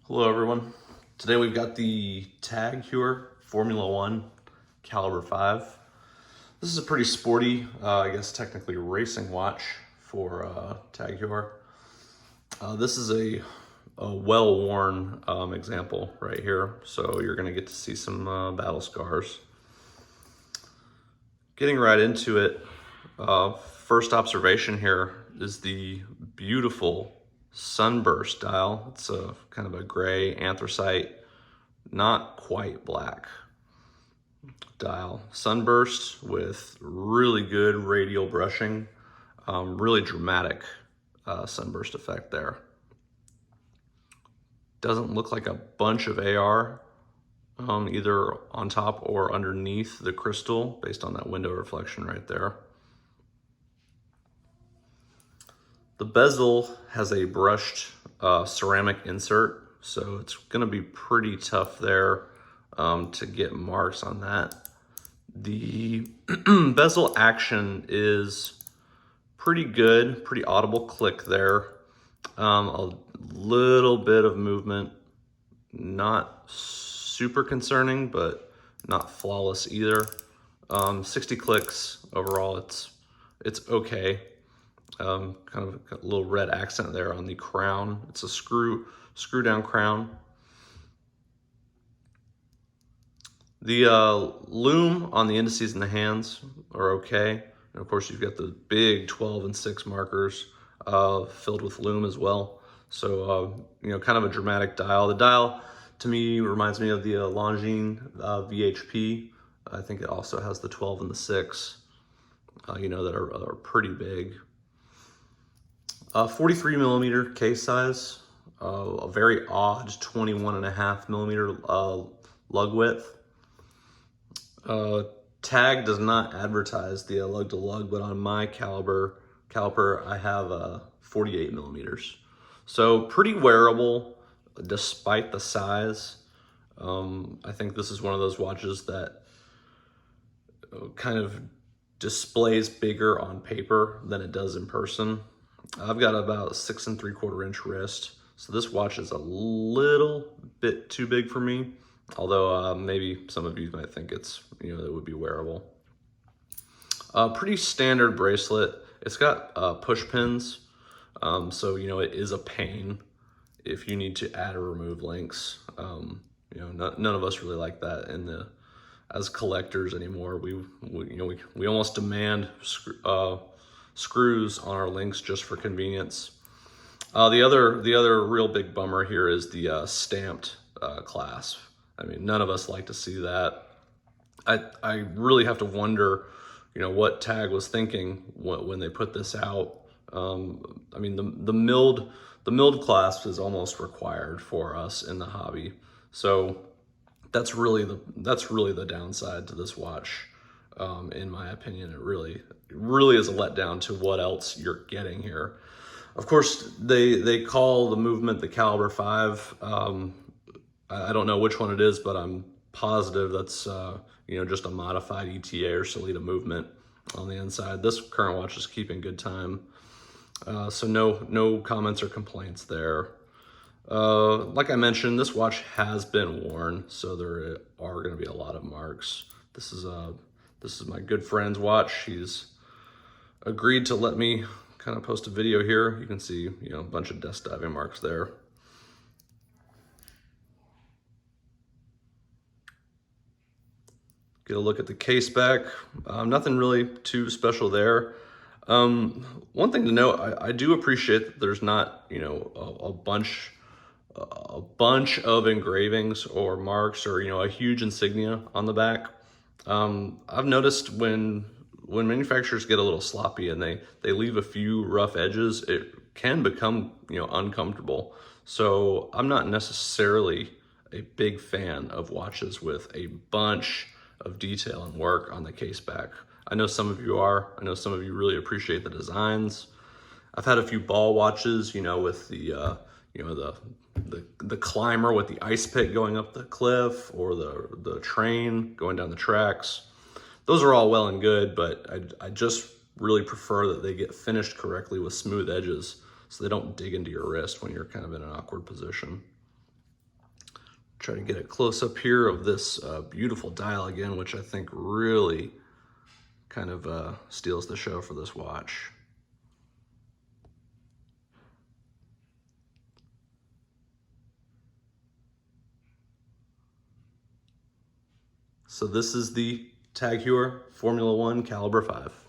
Hello everyone. Today we've got the Tag Heuer Formula 1 Calibre 5. This is a pretty sporty, I guess technically racing watch for Tag Heuer. This is a well-worn example right here, so you're going to get to see some battle scars. Getting right into it, first observation here is the beautiful sunburst dial. It's a kind of a gray anthracite, not quite black dial. Sunburst with really good radial brushing, really dramatic sunburst effect there. Doesn't look like a bunch of AR either on top or underneath the crystal based on that window reflection right there. The bezel has a brushed ceramic insert, so it's gonna be pretty tough there to get marks on that. The bezel action is pretty good, pretty audible click there. A little bit of movement, not super concerning, but not flawless either. 60 clicks overall, it's okay. Kind of a little red accent there on the crown. It's a screw down crown. The loom on the indices and the hands are okay. And of course you've got the big 12 and 6 markers filled with loom as well. So, kind of a dramatic dial. The dial to me reminds me of the Longines VHP. I think it also has the 12 and the 6, that are pretty big. 43 millimeter case size, a very odd 21.5 millimeter lug width. Tag does not advertise the lug to lug, but on my caliper I have 48 millimeters. So pretty wearable despite the size. I think this is one of those watches that kind of displays bigger on paper than it does in person. I've got about 6 3/4 inch wrist, so this watch is a little bit too big for me, although maybe some of you might think it's, it would be wearable. Pretty standard bracelet. It's got push pins, so it is a pain if you need to add or remove links. None of us really like that as collectors anymore. We almost demand screws on our links just for convenience. The other real big bummer here is the stamped clasp. I mean, none of us like to see that. I really have to wonder, what Tag was thinking when they put this out. I mean, the milled clasp is almost required for us in the hobby. So that's really the downside to this watch. In my opinion, it really is a letdown to what else you're getting here. Of course, they call the movement the Calibre 5. I don't know which one it is, but I'm positive that's just a modified ETA or Solita movement on the inside. This current watch is keeping good time, so no comments or complaints there. Like I mentioned, this watch has been worn, so there are going to be a lot of marks. This is my good friend's watch. He's agreed to let me kind of post a video here. You can see, a bunch of desk diving marks there. Get a look at the case back. Nothing really too special there. One thing to note, I do appreciate that there's not, a bunch of engravings or marks or, a huge insignia on the back. I've noticed when manufacturers get a little sloppy and they leave a few rough edges, it can become, uncomfortable. So I'm not necessarily a big fan of watches with a bunch of detail and work on the case back. I know some of you are. I know some of you really appreciate the designs. I've had a few ball watches, with the the climber with the ice pick going up the cliff, or the train going down the tracks. Those are all well and good, but I just really prefer that they get finished correctly with smooth edges so they don't dig into your wrist when you're kind of in an awkward position. Try to get a close up here of this beautiful dial again, which I think really kind of steals the show for this watch. So this is the Tag Heuer Formula 1 Calibre 5.